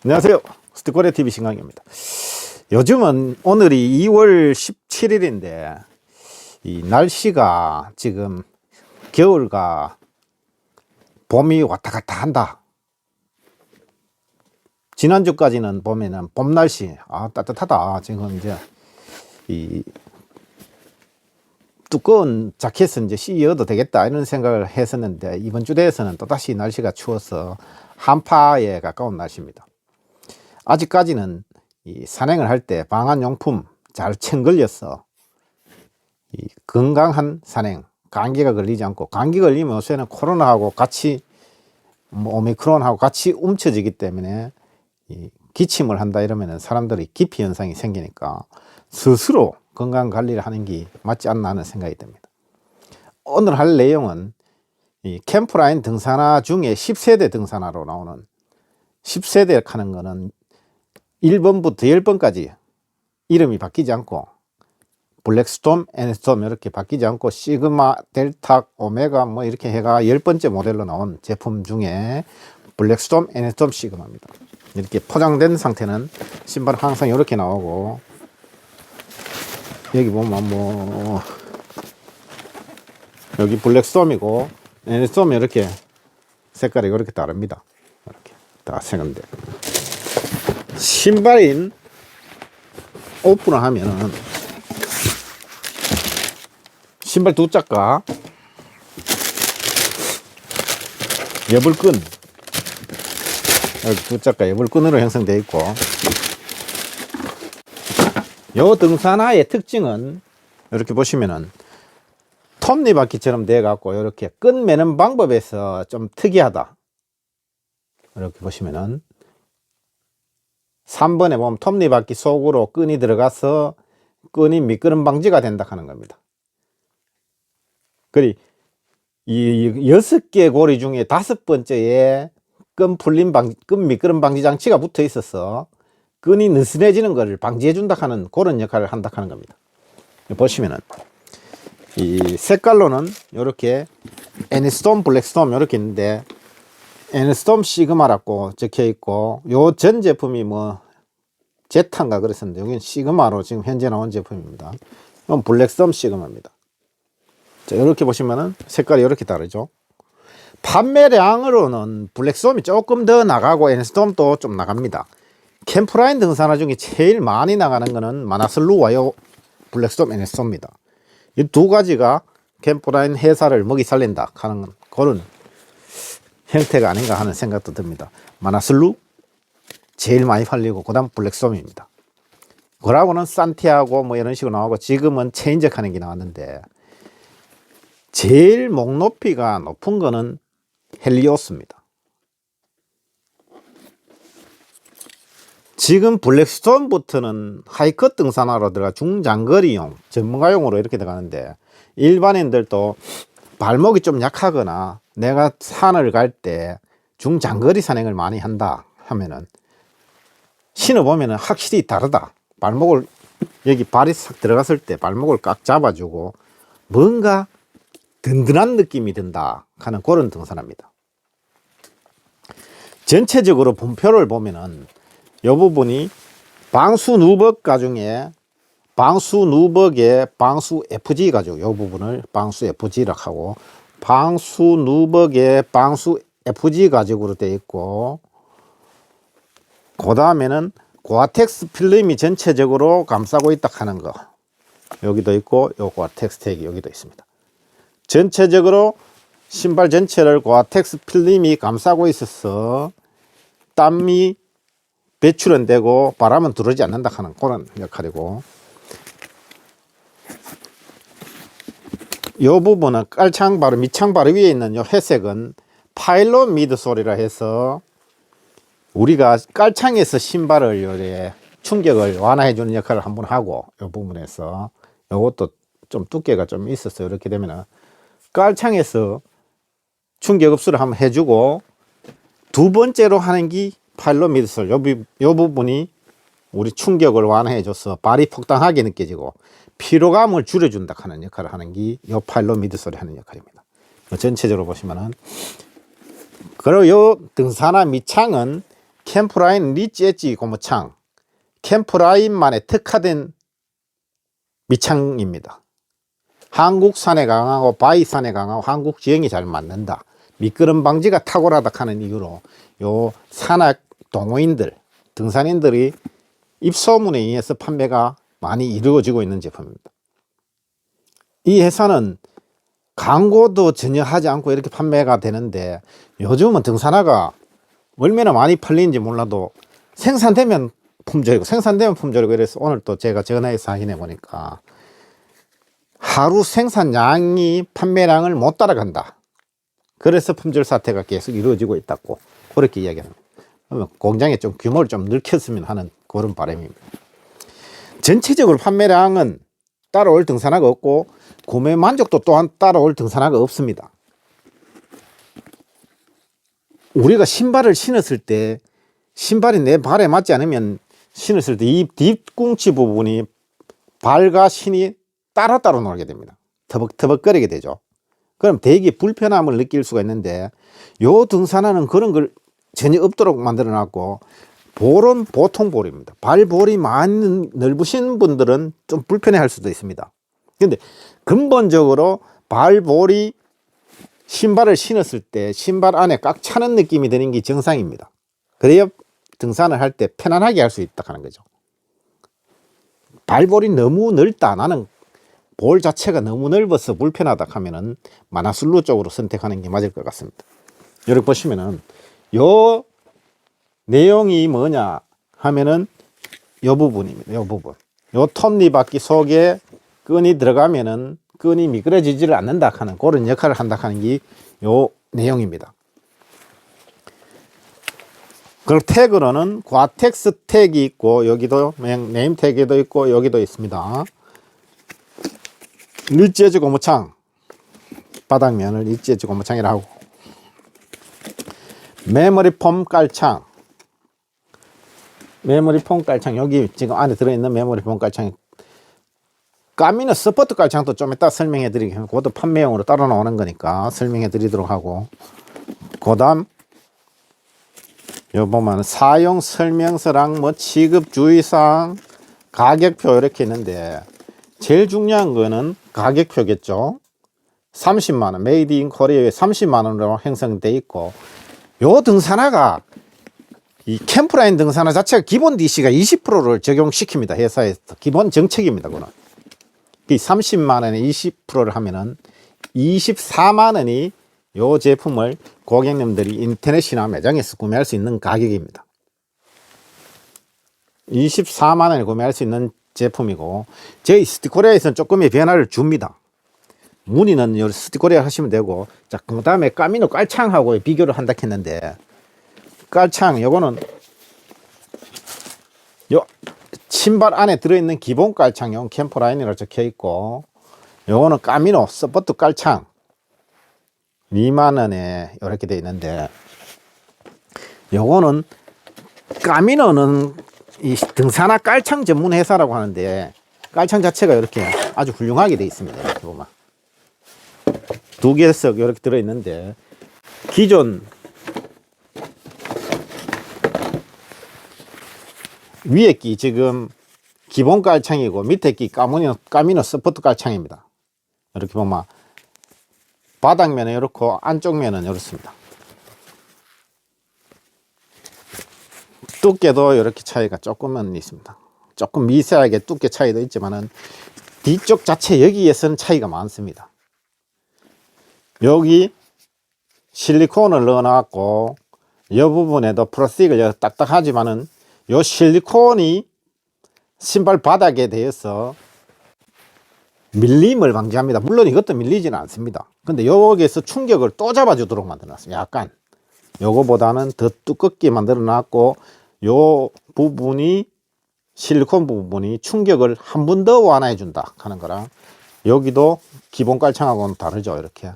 안녕하세요. 스티코레TV 신강입니다. 요즘은 오늘이 2월 17일인데 이 날씨가 지금 겨울과 봄이 왔다 갔다 한다. 지난주까지는 보면은 봄 날씨 따뜻하다. 지금 이제 이 두꺼운 자켓은 이제 씌워도 되겠다 이런 생각을 했었는데 이번 주 대해서는 또다시 날씨가 추워서 한파에 가까운 날씨입니다. 아직까지는 이 산행을 할 때 방한용품 잘 챙걸려서 이 건강한 산행, 감기가 걸리지 않고, 감기 걸리면 요새는 코로나하고 같이 오미크론하고 같이 움켜지기 때문에 이 기침을 한다 이러면 사람들이 기피 현상이 생기니까 스스로 건강 관리를 하는 게 맞지 않나 하는 생각이 듭니다. 오늘 할 내용은 이 캠프라인 등산화 중에 10세대 등산화로 나오는 10세대 하는 거는 1번부터 10번까지 이름이 바뀌지 않고 블랙스톰, 애니스톰 이렇게 바뀌지 않고 시그마, 델타, 오메가 뭐 이렇게 해가 10번째 모델로 나온 제품 중에 블랙스톰, 애니스톰, 시그마입니다. 이렇게 포장된 상태는 신발은 항상 이렇게 나오고, 여기 보면 뭐 여기 블랙스톰이고 애니스톰이 이렇게 색깔이 이렇게 다릅니다. 이렇게 다 색인데 신발인 오픈을 하면은 신발 두 짝과 여벌끈, 두 짝과 여벌끈으로 형성되어 있고, 요 등산화의 특징은 이렇게 보시면은 톱니바퀴처럼 되어 갖고 이렇게 끈 매는 방법에서 좀 특이하다. 이렇게 보시면은 3번에 보면 톱니바퀴 속으로 끈이 들어가서 끈이 미끄럼 방지가 된다 하는 겁니다. 그리 이 6개 고리 중에 5번째에 끈 미끄럼 방지 장치가 붙어 있어서 끈이 느슨해지는 것을 방지해 준다 하는 그런 역할을 한다 하는 겁니다. 보시면은 이 색깔로는 이렇게 애니스톰, 블랙스톰 이렇게 있는데, 애니스톰 시그마라고 적혀 있고, 요 전 제품이 뭐 제탄가 그랬었는데 여기는 시그마로 지금 현재 나온 제품입니다. 이건 블랙스톰 시그마입니다. 자, 이렇게 보시면은 색깔이 이렇게 다르죠. 판매량으로는 블랙스톰이 조금 더 나가고 애니스톰도 좀 나갑니다. 캠프라인 등산화 중에 제일 많이 나가는 거는 마나슬루와 요 블랙스톰, 애니스톰입니다. 이 두 가지가 캠프라인 회사를 먹이 살린다 하는 그런 형태가 아닌가 하는 생각도 듭니다. 마나슬루 제일 많이 팔리고, 그 다음 블랙스톰입니다. 그러고는 산티아고 뭐 이런 식으로 나오고, 지금은 체인적 하는 게 나왔는데 제일 목 높이가 높은 거는 헬리오스입니다. 지금 블랙스톰부터는 하이컷 등산화로 들어가 중장거리용, 전문가용으로 이렇게 들어가는데, 일반인들도 발목이 좀 약하거나 내가 산을 갈 때 중장거리 산행을 많이 한다 하면은 신어보면은 확실히 다르다. 발목을, 여기 발이 싹 들어갔을 때 발목을 꽉 잡아주고 뭔가 든든한 느낌이 든다 하는 그런 등산화입니다. 전체적으로 분표를 보면은 이 부분이 방수 누벅 가중에 방수 누벅의 방수 FG 가죽, 이 부분을 방수 FG라고 하고, 방수 누벅의 방수 FG 가죽으로 되어 있고, 그 다음에는 고아텍스 필름이 전체적으로 감싸고 있다 하는 거 여기도 있고, 요 고아텍스 택이 여기도 있습니다. 전체적으로 신발 전체를 고아텍스 필름이 감싸고 있어서 땀이 배출은 되고 바람은 들어오지 않는다 하는 그런 역할이고, 이 부분은 깔창 바로 밑창 바로 위에 있는 이 회색은 파일럿 미드솔이라 해서 우리가 깔창에서 신발을 요래 충격을 완화해 주는 역할을 한번 하고, 이 부분에서 이것도 좀 두께가 좀 있었어요. 이렇게 되면은 깔창에서 충격 흡수를 한번 해주고, 두 번째로 하는 게 파일럿 미드솔, 요 부분이 우리 충격을 완화해 줘서 발이 폭당하게 느껴지고 피로감을 줄여준다 하는 역할을 하는 게 요 파일럿 미드솔이 하는 역할입니다. 전체적으로 보시면은, 그리고 요 등산화 밑창은 캠프라인 리치 엣지 고무창, 캠프라인만에 특화된 밑창입니다. 한국산에 강하고 바위산에 강하고 한국 지형이 잘 맞는다. 미끄럼 방지가 탁월하다 하는 이유로 요 산악 동호인들, 등산인들이 입소문에 의해서 판매가 많이 이루어지고 있는 제품입니다. 이 회사는 광고도 전혀 하지 않고 이렇게 판매가 되는데, 요즘은 등산화가 얼마나 많이 팔리는지 몰라도 생산되면 품절이고 이래서 오늘 또 제가 전화해서 확인해 보니까 하루 생산량이 판매량을 못 따라간다. 그래서 품절 사태가 계속 이루어지고 있다고 그렇게 이야기합니다. 그러면 공장에 좀 규모를 좀 넓혔으면 하는 그런 바람입니다. 전체적으로 판매량은 따라올 등산화가 없고 구매 만족도 또한 따라올 등산화가 없습니다. 우리가 신발을 신었을 때 신발이 내 발에 맞지 않으면 신었을 때 이 뒤꿈치 부분이 발과 신이 따로따로 놀게 됩니다. 터벅터벅거리게 되죠. 그럼 되게 불편함을 느낄 수가 있는데, 요 등산화는 그런 걸 전혀 없도록 만들어 놨고, 볼은 보통 볼입니다. 발볼이 많이 넓으신 분들은 좀 불편해 할 수도 있습니다. 근데 근본적으로 발볼이 신발을 신었을 때 신발 안에 꽉 차는 느낌이 드는 게 정상입니다. 그래야 등산을 할 때 편안하게 할 수 있다 하는 거죠. 발볼이 너무 넓다, 나는 볼 자체가 너무 넓어서 불편하다 하면은 마나슬루 쪽으로 선택하는 게 맞을 것 같습니다. 여기 보시면은 요 내용이 뭐냐 하면은 요 부분입니다. 요 부분. 요 톱니바퀴 속에 끈이 들어가면은 끈이 미끄러지지를 않는다 하는 그런 역할을 한다 하는 게 요 내용입니다. 그리고 태그로는 과텍스 택이 있고, 여기도 네임 태그도 있고 여기도 있습니다. 리치 엣지 고무창, 바닥면을 리치 엣지 고무창이라고 하고, 메모리 폼 깔창, 여기 지금 안에 들어있는 메모리 폼 깔창, 까미노 서포트 깔창도 좀 이따 설명해 드리겠습니다. 그것도 판매용으로 따로 나오는 거니까 설명해 드리도록 하고, 그 다음 요 보면 사용 설명서랑 뭐 취급 주의사항, 가격표 이렇게 있는데, 제일 중요한 거는 가격표겠죠. 30만원, 메이드 인 코리아에 30만원으로 형성되어 있고, 요 등산화가 이 캠프라인 등산화 자체가 기본 DC가 20%를 적용시킵니다. 회사에서 기본 정책입니다. 그거는 이 30만원에 20%를 하면은 24만원이 요 제품을 고객님들이 인터넷이나 매장에서 구매할 수 있는 가격입니다. 24만원에 구매할 수 있는 제품이고, 저희 스티코리아에서는 조금의 변화를 줍니다. 무늬는 요 스티코리아 하시면 되고, 자, 그 다음에 까미노 깔창하고 비교를 한다 했는데, 깔창 요거는 요 신발 안에 들어있는 기본 깔창용 캠프라인이라고 적혀 있고, 요거는 까미노 서포트 깔창 2만원에 이렇게 되어 있는데, 요거는 까미노는 이 등산화 깔창 전문 회사라고 하는데, 깔창 자체가 이렇게 아주 훌륭하게 되어 있습니다. 이렇게 보면 두 개석 이렇게 들어 있는데, 기존 위에 끼 지금 기본 깔창이고 밑에 끼 까미노 서포트 깔창입니다. 이렇게 보면 바닥면은 이렇고 안쪽 면은 이렇습니다. 두께도 이렇게 차이가 조금은 있습니다. 조금 미세하게 두께 차이도 있지만은 뒤쪽 자체 여기에서는 차이가 많습니다. 여기 실리콘을 넣어 놨고, 이 부분에도 플라스틱을 딱딱하지만은 요 실리콘이 신발 바닥에 대해서 밀림을 방지합니다. 물론 이것도 밀리지는 않습니다. 근데 여기에서 충격을 또 잡아주도록 만들어 놨어요. 약간 요거보다는 더 두껍게 만들어 놨고, 요 부분이 실리콘 부분이 충격을 한 번 더 완화해 준다 하는 거랑, 여기도 기본 깔창하고는 다르죠. 이렇게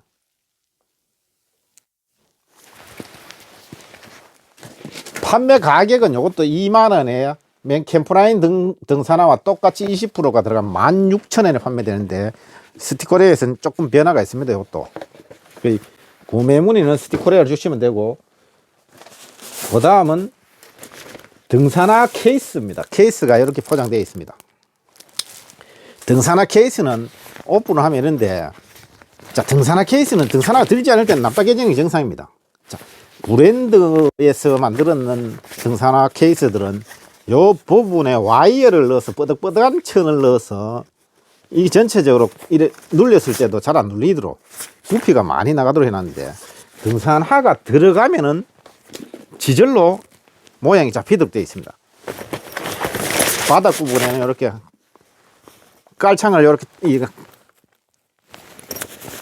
판매 가격은 이것도 2만원에 캠프라인 등산화와 똑같이 20%가 들어간 16,000원에 판매되는데, 스티커리아에서는 조금 변화가 있습니다. 이것도 구매 문의는 스티커리아를 주시면 되고, 그 다음은 등산화 케이스입니다. 케이스가 이렇게 포장되어 있습니다. 등산화 케이스는 오픈을 하면 이런데, 자, 등산화 케이스는 등산화가 들지 않을 때는 납작해지는 게 정상입니다. 자, 브랜드에서 만들었는 등산화 케이스들은 요 부분에 와이어를 넣어서 뻐덕뻐덕한 천을 넣어서 이 전체적으로 이래 눌렸을 때도 잘 안 눌리도록 부피가 많이 나가도록 해놨는데, 등산화가 들어가면은 지절로 모양이 잡히도록 되어 있습니다. 바닥 부분에는 이렇게 깔창을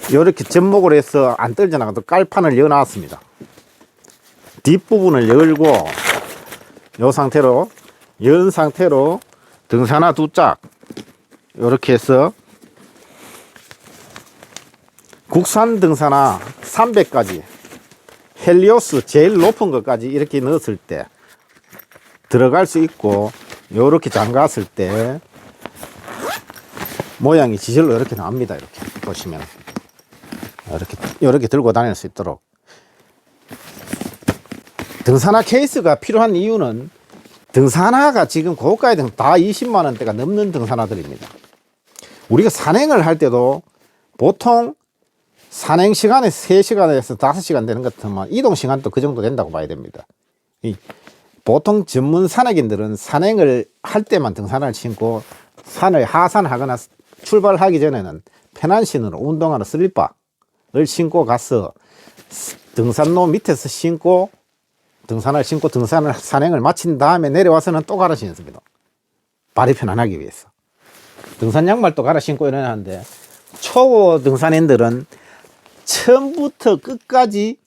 이렇게 접목을 해서 안 떨어져 나가도록 깔판을 여 놨습니다. 뒷부분을 열고 이 상태로 연 상태로 등산화 두 짝 이렇게 해서 국산 등산화 300까지 헬리오스 제일 높은 것까지 이렇게 넣었을 때 들어갈 수 있고, 이렇게 잠갔을 때 모양이 지절로 이렇게 나옵니다. 이렇게 보시면 이렇게 들고 다닐 수 있도록. 등산화 케이스가 필요한 이유는 등산화가 지금 고가의 등 다 20만 원대가 넘는 등산화들입니다. 우리가 산행을 할 때도 보통 산행 시간에 3시간에서 5시간 되는 것 같으면 이동 시간도 그 정도 된다고 봐야 됩니다. 보통 전문 산악인들은 산행을 할 때만 등산화를 신고 산을 하산하거나 출발하기 전에는 편한 신으로 운동화나 슬리퍼를 신고 가서 등산로 밑에서 신고 등산화를 신고 산행을 마친 다음에 내려와서는 또 갈아 신습니다. 발이 편안하기 위해서. 등산 양말도 갈아 신고 이러는데, 초보 등산인들은 처음부터 끝까지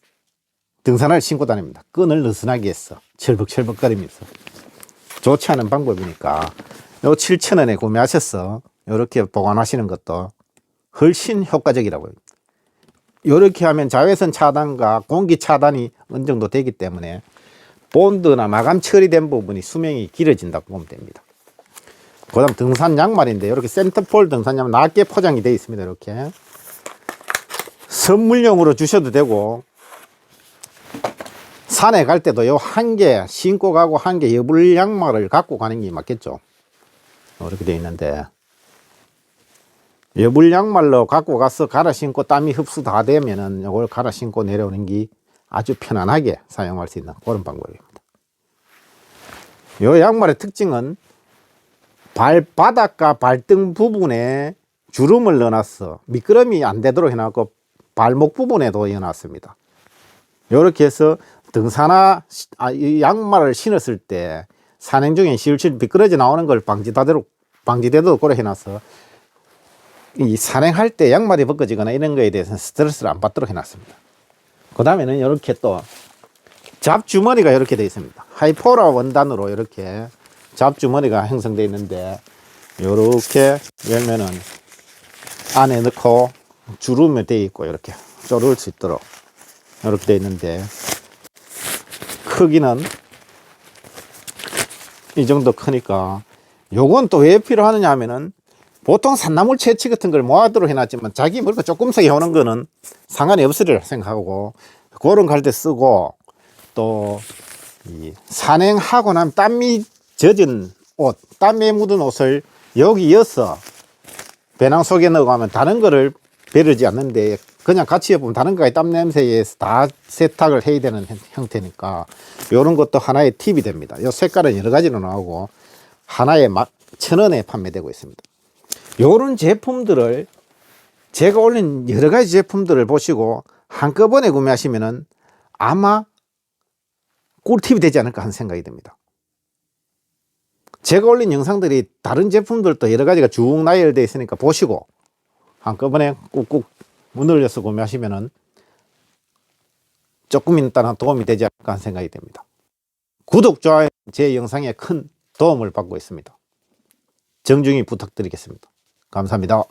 등산화를 신고 다닙니다. 끈을 느슨하게 해서 철벅철벅거리면서. 좋지 않은 방법이니까 요 7,000원에 구매하셔서 이렇게 보관하시는 것도 훨씬 효과적이라고요. 이렇게 하면 자외선 차단과 공기 차단이 어느 정도 되기 때문에 본드나 마감 처리된 부분이 수명이 길어진다고 보면 됩니다. 그 다음 등산 양말인데, 이렇게 센터폴 등산 양말 낮게 포장이 되어 있습니다. 이렇게 선물용으로 주셔도 되고, 산에 갈 때도 요 한 개 신고 가고 한 개 여불 양말을 갖고 가는 게 맞겠죠. 이렇게 되어 있는데, 여불 양말로 갖고 가서 갈아 신고 땀이 흡수 다 되면은 이걸 갈아 신고 내려오는 게 아주 편안하게 사용할 수 있는 그런 방법입니다. 이 양말의 특징은 발바닥과 발등 부분에 주름을 넣어놨어. 미끄럼이 안 되도록 해놨고 발목 부분에도 넣어놨습니다. 이렇게 해서 이 양말을 신었을 때 산행 중에 실실 미끄러져 나오는 걸 방지되도록 고려 해놔서 이 산행할 때 양말이 벗겨지거나 이런 거에 대해서는 스트레스를 안 받도록 해놨습니다. 그 다음에는 이렇게 또 잡주머니가 이렇게 되어 있습니다. 하이포라 원단으로 이렇게 잡주머니가 형성되어 있는데, 이렇게 열면은 안에 넣고 주름이 되어 있고 이렇게 조를 수 있도록 이렇게 되어 있는데, 크기는 이 정도 크니까, 요건 또 왜 필요하느냐 하면은, 보통 산나물 채취 같은 걸 모아두도록 해놨지만 자기 먹을 거 조금씩 해오는 거는 상관이 없으리라 생각하고 그런 갈 때 쓰고, 또 이 산행하고 나면 땀이 젖은 옷, 땀에 묻은 옷을 여기 이어서 배낭 속에 넣어가면 다른 거를 베르지 않는데, 그냥 같이 해보면 다른 거에 땀 냄새에 의해서 다 세탁을 해야 되는 형태니까 이런 것도 하나의 팁이 됩니다. 이 색깔은 여러 가지로 나오고 하나에 막 1,000원에 판매되고 있습니다. 이런 제품들을, 제가 올린 여러 가지 제품들을 보시고 한꺼번에 구매하시면은 아마 꿀팁이 되지 않을까 하는 생각이 듭니다. 제가 올린 영상들이 다른 제품들도 여러 가지가 쭉 나열되어 있으니까 보시고 한꺼번에 꾹꾹 문을려서 구매하시면은 조금 있다나 도움이 되지 않을까 하는 생각이 됩니다. 구독, 좋아요, 제 영상에 큰 도움을 받고 있습니다. 정중히 부탁드리겠습니다. 감사합니다.